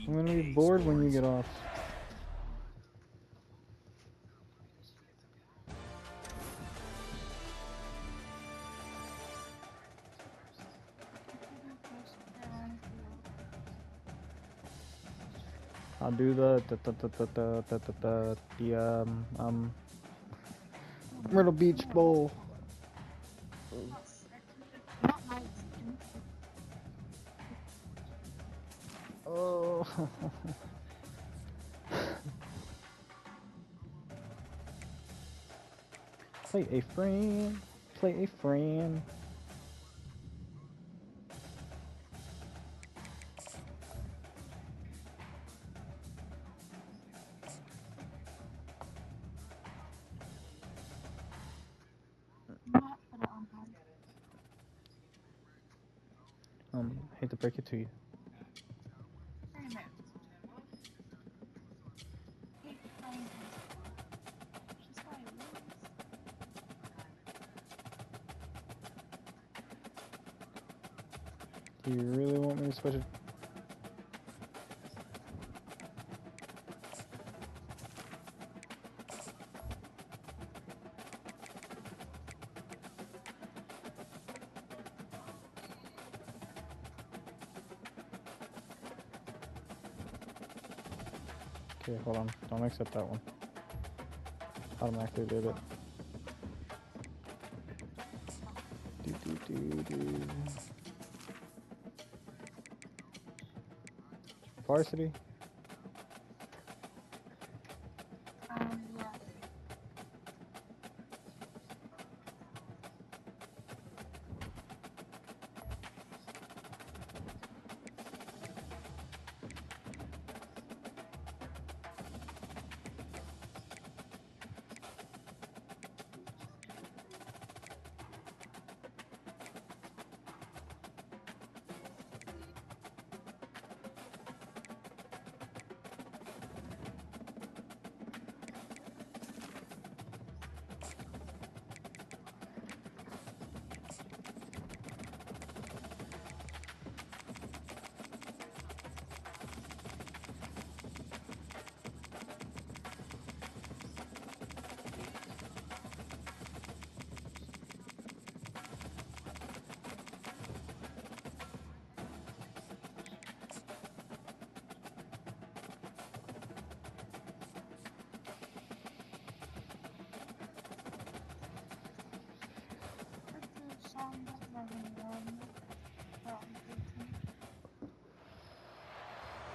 I'm gonna be bored when you get off. I'll do the Myrtle Beach Bowl. Oh. Play a friend. Play a friend. Hate to break it to you. Do you really want me to switch it? Okay, hold on. Don't accept that one. Automatically did it. Varsity?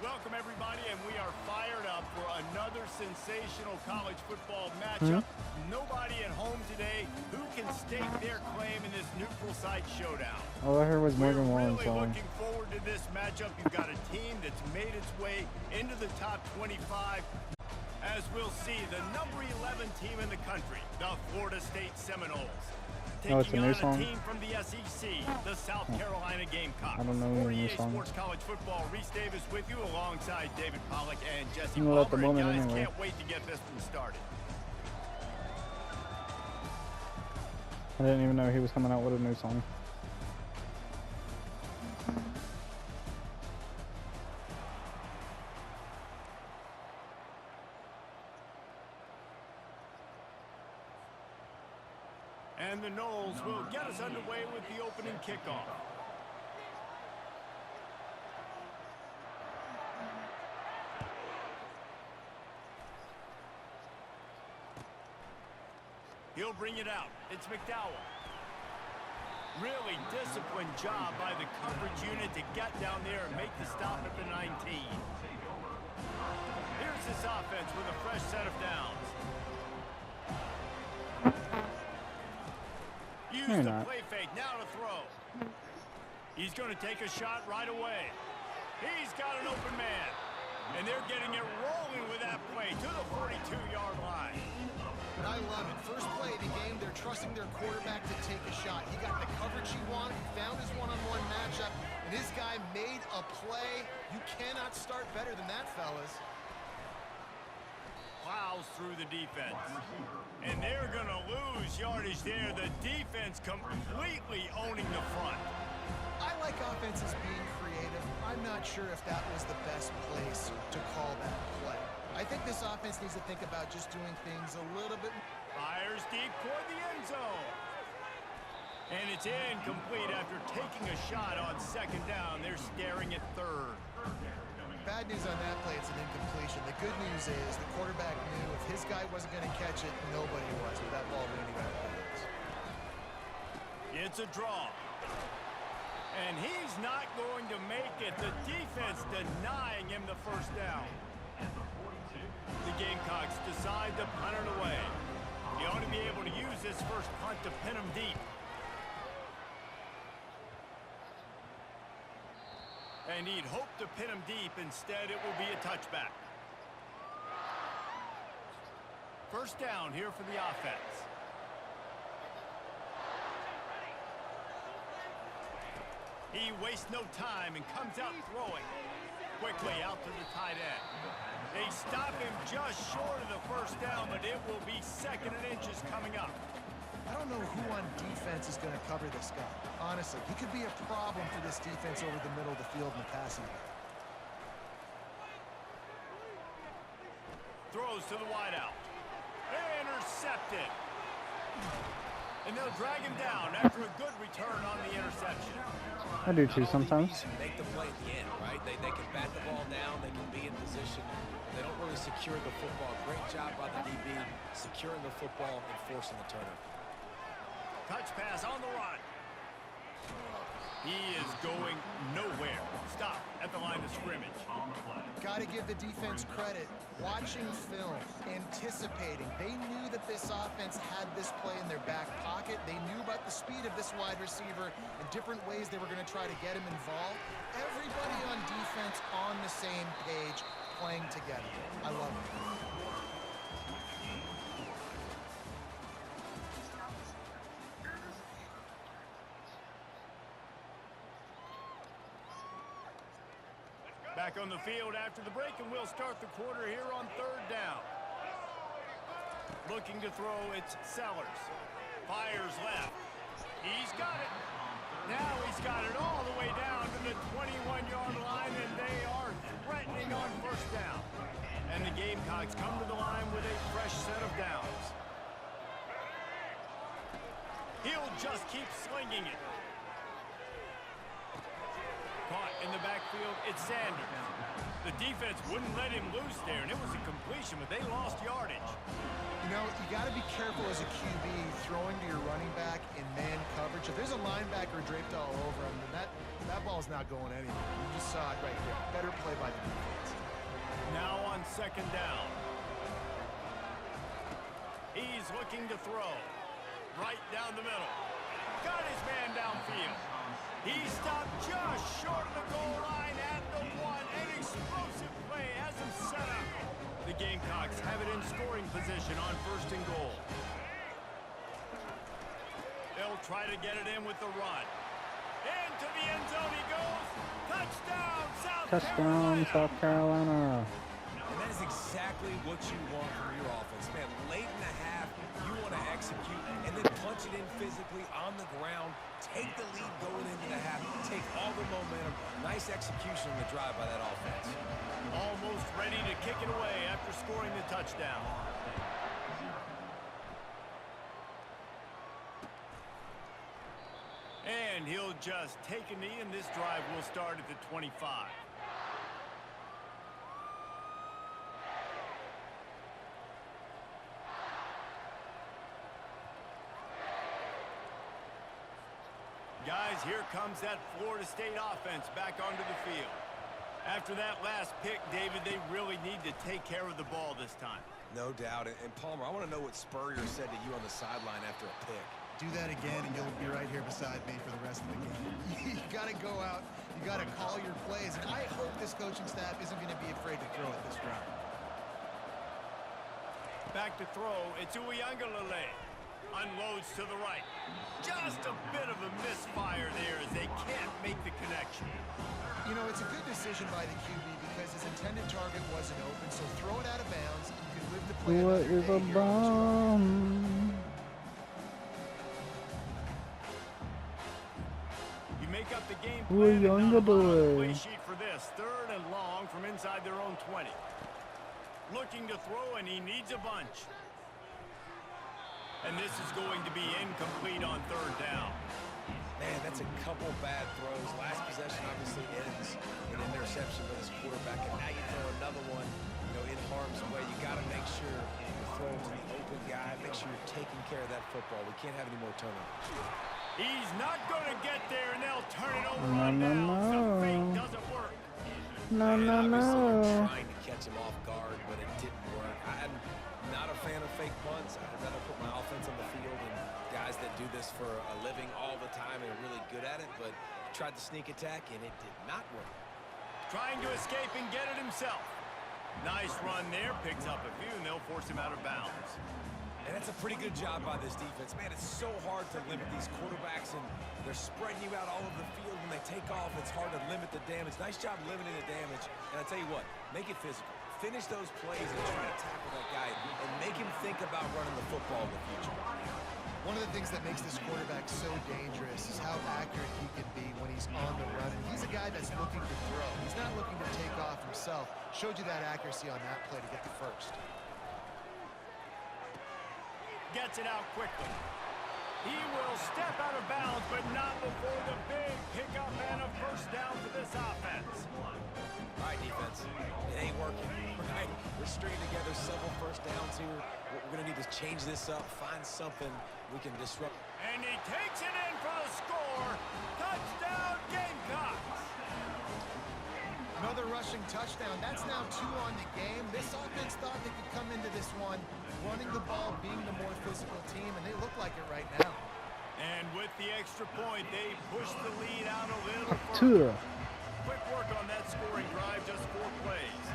Welcome, everybody, and we are fired up for another sensational college football matchup. Nobody at home today who can stake their claim in this neutral site showdown. All I heard was Morgan Wallen We're really song. looking forward to this matchup. You've got a team that's made its way into the top 25. As we'll see, the number 11 team in the country, the Florida State Seminoles. Oh, it's a Taking new on song? a team from the SEC, the South Carolina Gamecocks. I don't know any new 48 songs. Sports College Football, Reese Davis with you alongside David Pollock and Jesse I'm gonna let the Palmer. And moment guys, anyway. can't wait to get this one started. I didn't even know he was coming out with a new song. And the Noles will get us underway with the opening kickoff. He'll bring it out. It's McDowell. Really disciplined job by the coverage unit to get down there and make the stop at the 19. Here's this offense with a fresh set of downs. Use the play fake, now to throw. He's going to take a shot right away. He's got an open man. And they're getting it rolling with that play to the 42-yard line. I love it. First play of the game, they're trusting their quarterback to take a shot. He got the coverage he wanted. He found his one-on-one matchup, and his guy made a play. You cannot start better than that, fellas. Plows through the defense. And they're going to lose yardage there. The defense completely owning the front. I like offenses being creative. I'm not sure if that was the best place to call that play. I think this offense needs to think about just doing things a little bit. Fires deep toward the end zone. And it's incomplete after taking a shot on second down. They're staring at third. Bad news on that play, it's an incompletion. The good news is the quarterback knew if his guy wasn't going to catch it, nobody was with that ball leaning out of bounds. It's a draw. And he's not going to make it. The defense denying him the first down. The Gamecocks decide to punt it away. He ought to be able to use this first punt to pin him deep. And he'd hoped to pin him deep. Instead, it will be a touchback. First down here for the offense. He wastes no time and comes out throwing. Quickly out to the tight end. They stop him just short of the first down, but it will be second and inches coming up. I don't know who on defense is going to cover this guy. Honestly, he could be a problem for this defense over the middle of the field in the passing game. Throws to the wideout. Intercepted. And they'll drag him down after a good return on the interception. I do too sometimes. Make the play at the end, right? They can bat the ball down. They can be in position. They don't really secure the football. Great job by the DB securing the football and forcing the turnover. Touch pass on the run. He is going nowhere. Stop at the line of scrimmage. Got to give the defense credit. Watching film, anticipating. They knew that this offense had this play in their back pocket. They knew about the speed of this wide receiver and different ways they were going to try to get him involved. Everybody on defense on the same page, playing together. I love it. Back on the field after the break, and we'll start the quarter here on third down. Looking to throw, it's Sellers. Fires left. He's got it. Now he's got it all the way down to the 21-yard line, and they are threatening on first down. And the Gamecocks come to the line with a fresh set of downs. He'll just keep slinging it. Caught in the backfield, it's Sanders. The defense wouldn't let him loose there, and it was a completion, but they lost yardage. You know, you got to be careful as a QB throwing to your running back in man coverage. If there's a linebacker draped all over him, then that ball's not going anywhere. You just saw it right there. Better play by the defense. Now on second down. He's looking to throw. Right down the middle. Got his man downfield. He stopped just short of the goal line at the one. An explosive play has him set up. The Gamecocks have it in scoring position on first and goal. They'll try to get it in with the run. Into the end zone he goes. Touchdown, South Carolina. And that is exactly what you want from your offense, man. Late in the half, you want to execute and then punch it in physically on the ground. Take the lead going into the half. Take all the momentum. Nice execution on the drive by that offense. almost ready to kick it away after scoring the touchdown. And he'll just take a knee, and this drive will start at the 25. Guys, here comes that Florida State offense back onto the field. After that last pick, David, they really need to take care of the ball this time. No doubt. And Palmer, I want to know what Spurrier said to you on the sideline after a pick. Do that again, and you'll be right here beside me for the rest of the game. You got to go out. You got to call your plays. And I hope this coaching staff isn't going to be afraid to throw it this drive. Back to throw. It's Uiagalelei. Unloads to the right. Just a bit of a misfire there as they can't make the connection. You know, it's a good decision by the QB because his intended target wasn't open, so throw it out of bounds, and you can live the play. What is a bomb? You make up the game We're plan. And younger not a lot on the boy. play sheet for this. 3rd and long from inside their own 20. Looking to throw, and he needs a bunch. And this is going to be incomplete on 3rd down. Man, that's a couple bad throws. Last possession obviously ends in an interception by this quarterback, and now you throw another one, in harm's way. You got to make sure you're throwing to the open guy. Make sure you're taking care of that football. We can't have any more turnovers. He's not going to get there, and they'll turn it over No, on no, downs. The no. fake doesn't work. No, And no, obviously you're no. trying to catch him off guard, but it didn't work. I'm not a fan of fake punts. I'd rather put my offense on the field and guys that do this for a living all the time and are really good at it, but tried the sneak attack, and it did not work. Trying to escape and get it himself. Nice run there. Picks up a few, and they'll force him out of bounds. And that's a pretty good job by this defense. Man, it's so hard to limit these quarterbacks, and they're spreading you out all over the field. When they take off, it's hard to limit the damage. Nice job limiting the damage. And I tell you what, make it physical. Finish those plays and try to tackle that guy and make him think about running the football in the future. One of the things that makes this quarterback so dangerous is how accurate he can be when he's on the run. And he's a guy that's looking to throw. He's not looking to take off himself. Showed you that accuracy on that play to get the first. Gets it out quickly. He will step out of bounds, but not before the big pickup and a first down for this offense. All right, defense, it ain't working, right? We're stringing together several first downs here. We're going to need to change this up, find something we can disrupt. And he takes it in for the score. Touchdown, Gamecocks. Another rushing touchdown. That's now 2 on the game. This offense thought they could come into this one running the ball, being the more physical team, and they look like it right now. And with the extra point, they push the lead out a little Two. further. Quick work on that scoring drive, just 4 plays.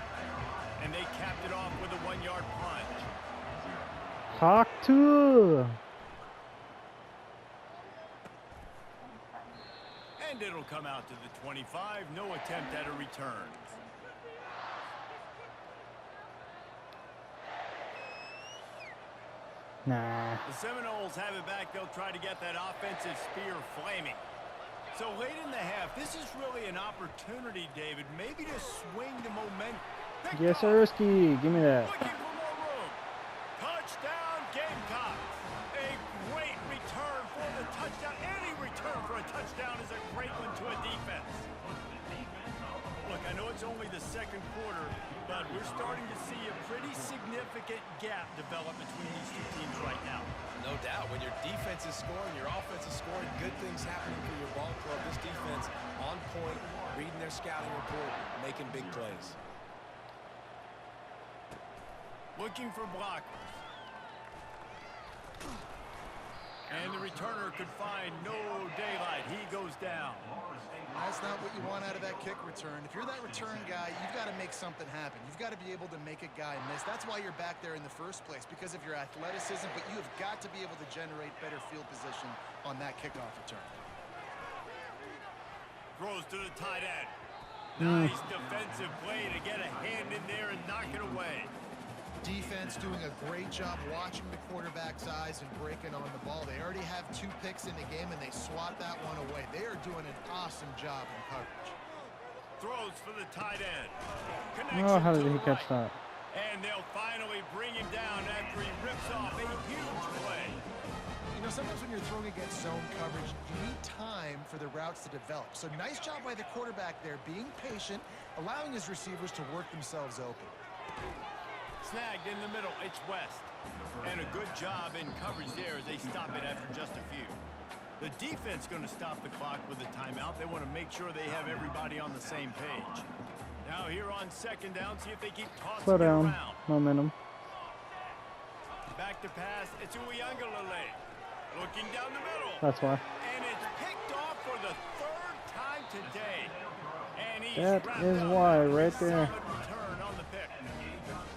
And they capped it off with a 1-yard punch. Hawk 2. And it'll come out to the 25. No attempt at a return. Nah. The Seminoles have it back. They'll try to get that offensive spear flaming. So late in the half, this is really an opportunity, David, maybe to swing the momentum. Yes, Sirski. Give me that. Looking for more room. Touchdown, Gamecocks. A great return for the touchdown. Any return for a touchdown is a great one to a defense. Look, I know it's only the 2nd quarter, but we're starting to see a pretty significant gap develop between these 2 teams right now. No doubt. When your defense is scoring, your offense is scoring, good things happening for your ball club. This defense on point, reading their scouting report, making big plays. Looking for blockers. And the returner could find no daylight. He goes down. That's not what you want out of that kick return. If you're that return guy, you've got to make something happen. You've got to be able to make a guy miss. That's why you're back there in the first place, because of your athleticism, but you have got to be able to generate better field position on that kickoff return. Throws to the tight end. Nice defensive play to get a hand in there and knock it away. Defense doing a great job watching the quarterback's eyes and breaking on the ball. They already have 2 picks in the game, and they swat that one away. They are doing an awesome job in coverage. Throws for the tight end. Oh, how did Connection he to catch the that? And they'll finally bring him down after he rips off a huge play. You know, sometimes when you're throwing against zone coverage, you need time for the routes to develop. So nice job by the quarterback there, being patient, allowing his receivers to work themselves open. Snagged in the middle, it's West. And a good job in coverage there as they stop it after just a few. The defense going to stop the clock with a timeout. They want to make sure they have everybody on the same page. Now here on 2nd down, see if they keep tossing Slow it down. around. Momentum. Back to pass, it's Uiagalelei. Looking down the middle. That's why. And it's picked off for the 3rd time today. And he's That wrapped is up why, with a right there. solid return on the pick.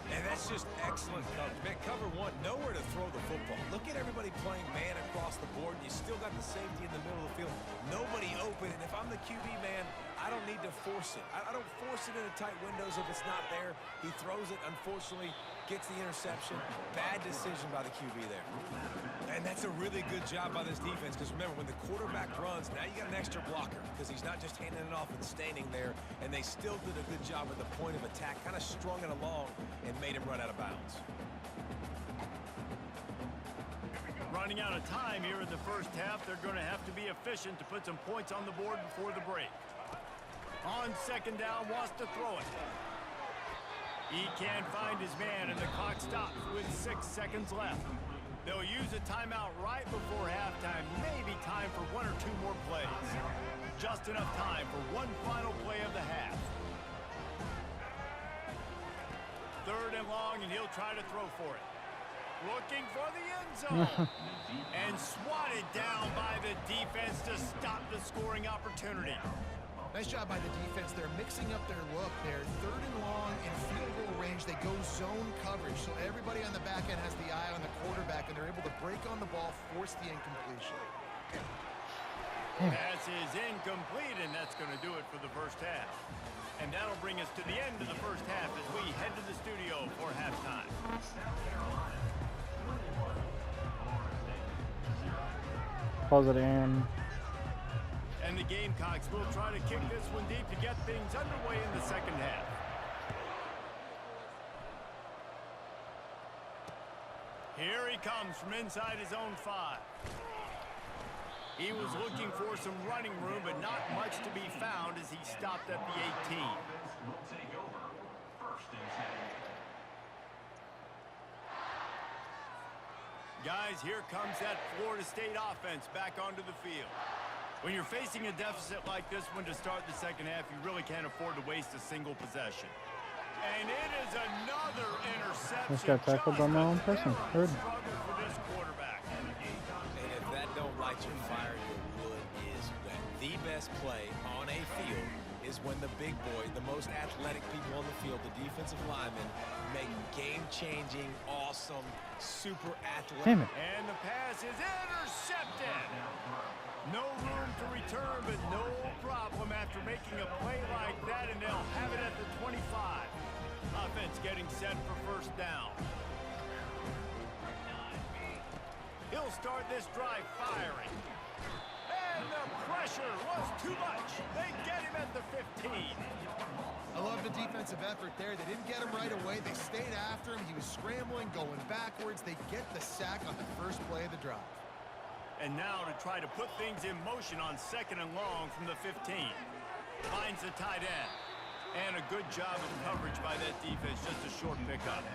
And that's just excellent coverage. Man, cover 1, nowhere to throw the football. Look at everybody playing man across the board, and you still got the safety in the middle of the field. Nobody open, and if I'm the QB, man, I don't need to force it. I don't force it into tight windows if it's not there. He throws it. Unfortunately, gets the interception. Bad decision by the QB there. And that's a really good job by this defense, because remember, when the quarterback runs, now you got an extra blocker, because he's not just handing it off and standing there, and they still did a good job at the point of attack, kind of strung it along and made him run out of bounds. Running out of time here in the first half. They're going to have to be efficient to put some points on the board before the break. On second down, wants to throw it. He can't find his man, and the clock stops with 6 seconds left. They'll use a timeout right before halftime. Maybe time for 1 or 2 more plays. Just enough time for one final play of the half. 3rd and long, and he'll try to throw for it. Looking for the end zone. And swatted down by the defense to stop the scoring opportunity. Nice job by the defense. They're mixing up their look. They're 3rd and long in field goal range. They go zone coverage, so everybody on the back end has the eye on the quarterback, and they're able to break on the ball, force the incompletion. Pass is incomplete, and that's going to do it for the first half. And that'll bring us to the end of the first half as we head to the studio for halftime. Pause it in. And the Gamecocks will try to kick this one deep to get things underway in the second half. Here he comes from inside his own 5. He was looking for some running room, but not much to be found as he stopped at the 18. Guys, here comes that Florida State offense back onto the field. When you're facing a deficit like this one to start the second half, you really can't afford to waste a single possession. And it is another interception. This got tackled by my own person. Third. Struggle for this quarterback. And if that don't light your fire, your wood is wet. The best play on a field is when the big boy, the most athletic people on the field, the defensive linemen, make game-changing, awesome, super athletic. Damn it. And the pass is intercepted. No room to return, but no problem after making a play like that, and they'll have it at the 25. Offense getting set for first down. He'll start this drive firing. And the pressure was too much. They get him at the 15. I love the defensive effort there. They didn't get him right away. They stayed after him. He was scrambling, going backwards. They get the sack on the first play of the drive. And now to try to put things in motion on 2nd and long from the 15. Finds the tight end. And a good job of coverage by that defense. Just a short pickup.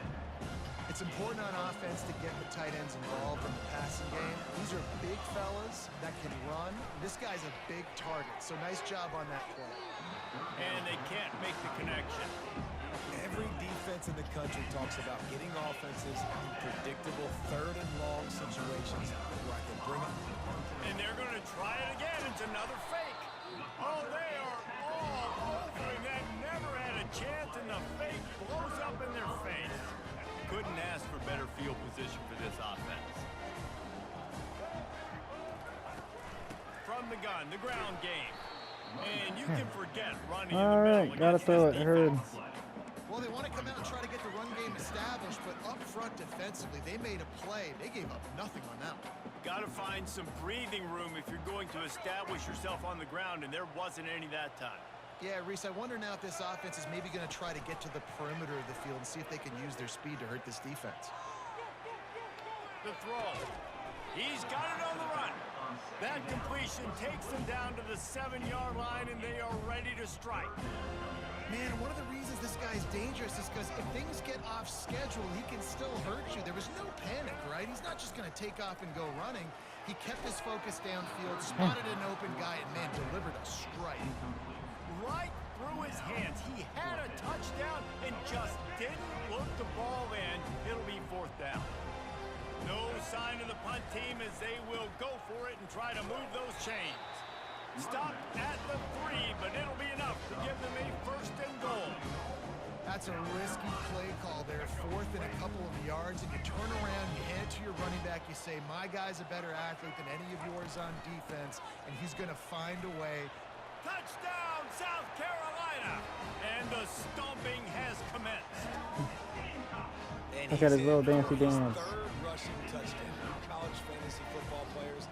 It's important on offense to get the tight ends involved in the passing game. These are big fellas that can run. This guy's a big target, so nice job on that play. And they can't make the connection. Every defense in the country talks about getting offenses in predictable 3rd and long situations where I can bring it. And they're going to try it again. It's another fake. Oh, they are all over him. That never had a chance, and the fake blows up in their face. Couldn't ask for better field position for this offense. From the gun, the ground game. And you can forget running in the Alright, middle gotta against throw this it, Hurd. defense. Well, they want to come out and try to get the run game established, but up front defensively, they made a play. They gave up nothing on that one. Got to find some breathing room if you're going to establish yourself on the ground, and there wasn't any that time. Yeah, Reese, I wonder now if this offense is maybe going to try to get to the perimeter of the field and see if they can use their speed to hurt this defense. The throw. He's got it on the run. That completion takes them down to the 7-yard line, and they are ready to strike. Man, one of the reasons this guy's dangerous is because if things get off schedule, he can still hurt you. There was no panic, right? He's not just going to take off and go running. He kept his focus downfield, spotted an open guy, and, man, delivered a strike. Right through his hands. He had a touchdown and just didn't look the ball in. It'll be 4th down. No sign of the punt team as they will go for it and try to move those chains. Stopped at the 3, but it'll be enough to give them a 1st and goal. That's a risky play call there, 4th and a couple of yards, and you turn around, you hand it to your running back, you say, my guy's a better athlete than any of yours on defense, and he's going to find a way. Touchdown, South Carolina! And the stomping has commenced. And Look at his he's little in dancey for his dance. third rushing touchdown. College fantasy football players,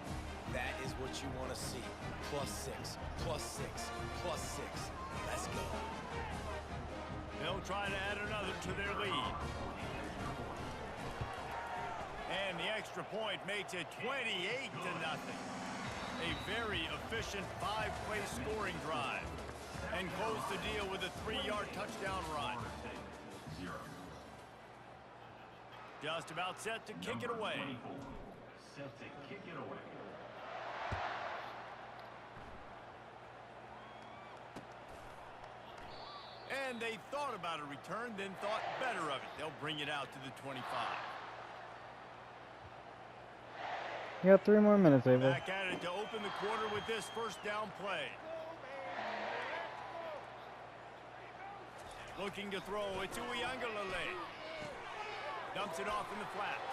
that is what you want to see. +6, +6, +6. Let's go. They'll try to add another to their lead. And the extra point makes it 28-0. A very efficient 5-play scoring drive. And close the deal with a 3-yard touchdown run. Just about set to kick it away. And they thought about a return, then thought better of it. They'll bring it out to the 25. You got 3 more minutes, Ava. Back at it to open the quarter with this first down play. Looking to throw, it's Uiagalelei. Dumps it off in the flats.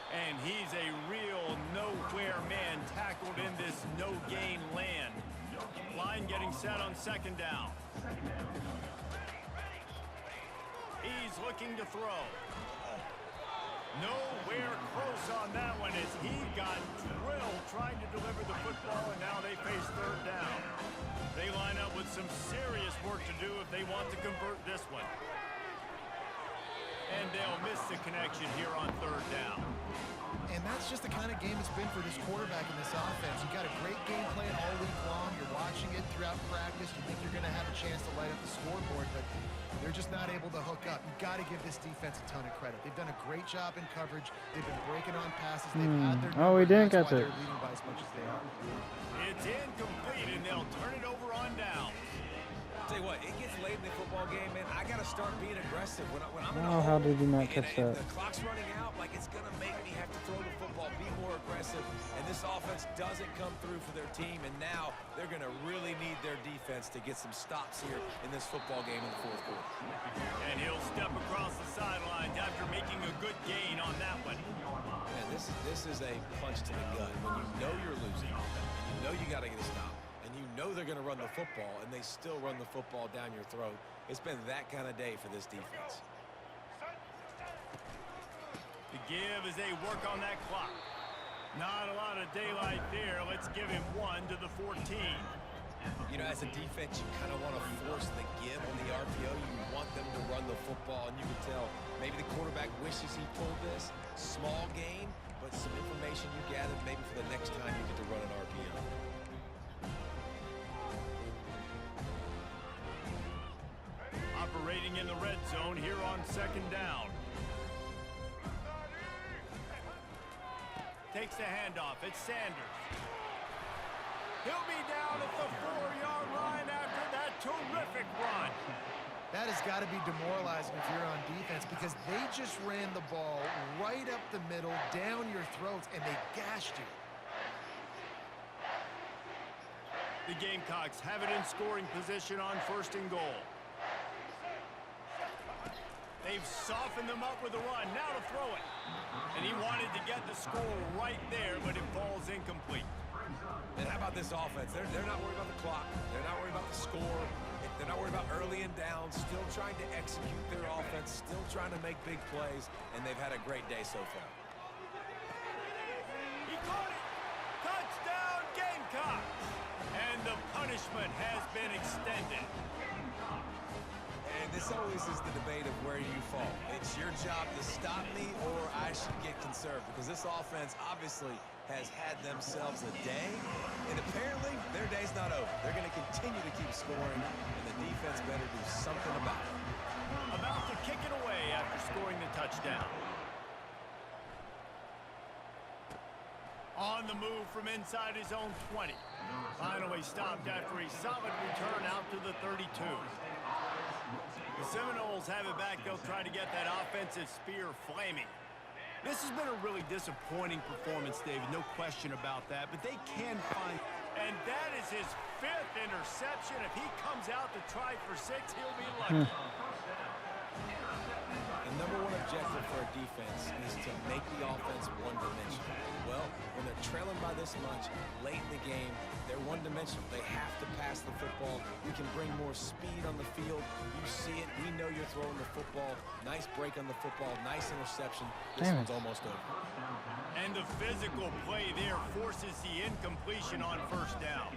And he's a real nowhere man tackled in this no-gain land. Line getting set on second down. He's looking to throw. Nowhere close on that one as he got drilled trying to deliver the football, and now they face third down. They line up with some serious work to do if they want to convert this one. And they'll miss the connection here on third down. And that's just the kind of game it's been for this quarterback in this offense. You got a great game plan all week long. You're watching it throughout practice. You think you're going to have a chance to light up the scoreboard, but they're just not able to hook up. You got to give this defense a ton of credit. They've done a great job in coverage. They've been breaking on passes. They've had their Oh, we didn't That's catch why it. they're leading by as much as they are. It's incomplete, and they'll turn it over on down. Tell you what, it gets late in the football game, man. I got to start being aggressive. When I'm in a Oh, how hole did you not and catch that? the clock's running out, like it's going to make me have to throw the football, be more aggressive. And this offense doesn't come through for their team, and now they're going to really need their defense to get some stops here in this football game in the fourth quarter. And he'll step across the sidelines after making a good gain on that one. Man, this is a punch to the gut. When you know you're losing, you know you got to get a stop. You know they're going to run the football, and they still run the football down your throat. It's been that kind of day for this defense. The give as they work on that clock. Not a lot of daylight there. Let's give him 1 to the 14. You know, as a defense, you kind of want to force the give on the RPO. You want them to run the football, and you can tell maybe the quarterback wishes he pulled this. Small gain, but some information you gathered maybe for the next time you get to run an RPO. Operating in the red zone here on second down. Takes the handoff. It's Sanders. He'll be down at the 4-yard line after that terrific run. That has got to be demoralizing if you're on defense because they just ran the ball right up the middle, down your throats, and they gashed you. The Gamecocks have it in scoring position on first and goal. They've softened them up with a run. Now to throw it. And he wanted to get the score right there, but it falls incomplete. And how about this offense? They're not worried about the clock. They're not worried about the score. They're not worried about early and down. Still trying to execute their offense. Still trying to make big plays. And they've had a great day so far. He caught it. Touchdown, Gamecocks. And the punishment has been extended. And this always is the debate of where you fall. It's your job to stop me or I should get conserved because this offense obviously has had themselves a day, and apparently their day's not over. They're going to continue to keep scoring, and the defense better do something about it. About to kick it away after scoring the touchdown. On the move from inside his own 20. Finally stopped after a solid return out to the 32. The Seminoles have it back. They'll try to get that offensive spear flaming. This has been a really disappointing performance, David. No question about that. But they can find... And that is his 5th interception. If he comes out to try for 6, he'll be lucky. And number one objective for a defense is to make the offense one-dimensional. Well, when they're trailing by this much, late in the game, they're one-dimensional. They have to pass the football. We can bring more speed on the field. You see it. We know you're throwing the football. Nice break on the football. Nice interception. This one's almost over. And the physical play there forces the incompletion on first down.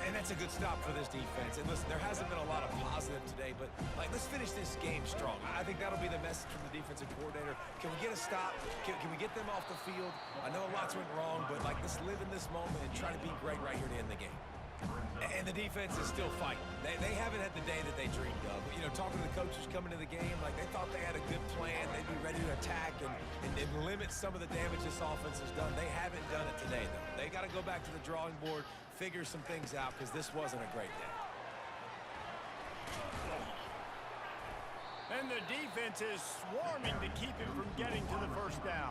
And that's a good stop for this defense. And listen, there hasn't been a lot of positive today, but let's finish this game strong. I think that'll be the message from the defensive coordinator. Can we get a stop? Can we get them off the field? I know lots went wrong, but let's live in this moment and try to be great right here to end the game. And the defense is still fighting. They haven't had the day that they dreamed of. You know, talking to the coaches coming to the game, they thought they had a good plan. They'd be ready to attack and limit some of the damage this offense has done. They haven't done it today, though. They got to go back to the drawing board, figure some things out, because this wasn't a great day. And the defense is swarming to keep him from getting to the first down.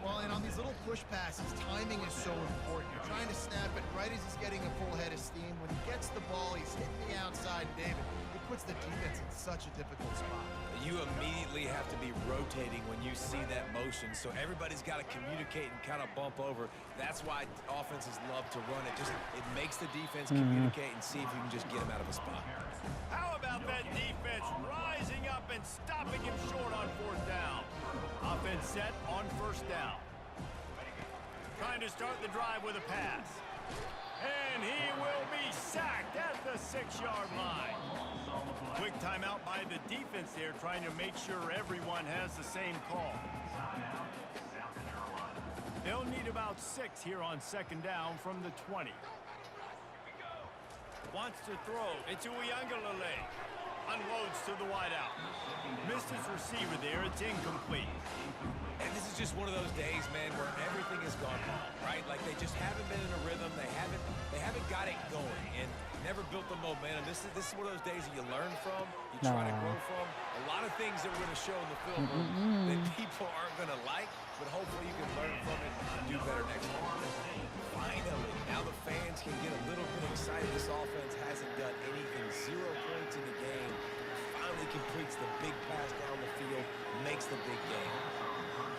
Well, and on these little push passes, timing is so important. You're trying to snap it right as he's getting a full head of steam. When he gets the ball, he's hitting the outside, David. It puts the defense in such a difficult spot. You immediately have to be rotating when you see that motion, so everybody's got to communicate and kind of bump over. That's why offenses love to run it. It makes the defense communicate and see if you can just get him out of a spot. How about that defense rising up and stopping him short on fourth down? Offense set on first down. Trying to start the drive with a pass. And he will be sacked at the 6-yard line. Quick timeout by the defense there, trying to make sure everyone has the same call. They'll need about 6 here on second down from the 20. Wants to throw. It's Uiagalelei. Unloads to the wideout. Missed his receiver there. It's incomplete. And this is just one of those days, man, where everything has gone wrong, right? They just haven't been in a rhythm. They haven't got it going and never built the momentum. This is one of those days that you learn from, you try to grow from. A lot of things that we're going to show in the film that people aren't going to like, but hopefully you can learn from it and do better next time. Finally, now the fans can get a little bit excited. This offense hasn't done anything. 0 points in the game. Finally completes the big pass down the field, makes the big game.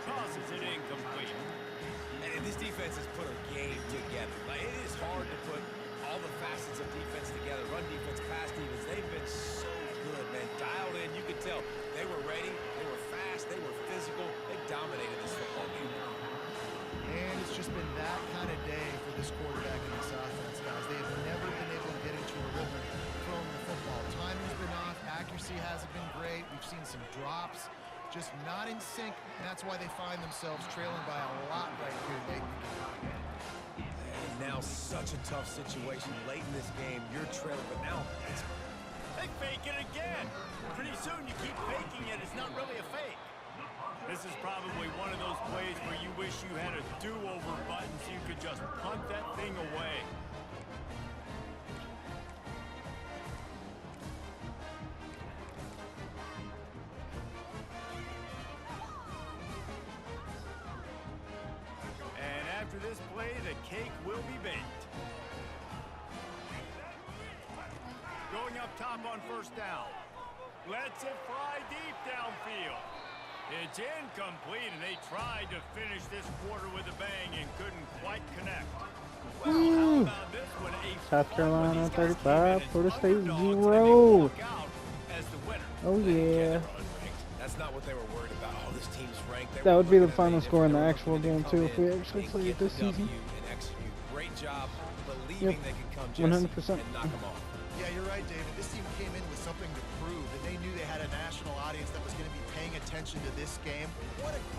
Tosses it incomplete. And this defense has put a game together. It is hard to put all the facets of defense together. Run defense, pass defense. They've been so good, man. Dialed in. You could tell they were ready. They were fast. They were physical. They dominated this football game. And it's just been that kind of day for this quarterback and this offense, guys. They have never been able to get into a rhythm throwing the football. Timing's been off. Accuracy hasn't been great. We've seen some drops. Just not in sync, and that's why they find themselves trailing by a lot right here late in the game. And now such a tough situation late in this game. You're trailing, but now it's... They fake it again. Pretty soon you keep faking it. It's not really a fake. This is probably one of those plays where you wish you had a do-over button so you could just punt that thing away. After this play, the cake will be baked. Going up top on first down. Lets it fly deep downfield. It's incomplete, and they tried to finish this quarter with a bang and couldn't quite connect. Well, how about this one? South Carolina 35, Florida State 0. Oh yeah. That's not what they were worried about. Oh, this team's ranked. That would be the final score in the actual game too if we actually played it this season. Great job believing they could come just 100%. and knock them off. Yeah, you're right, David. This team came in with something to prove, and they knew they had a national audience that was going to be paying attention to this game. What a great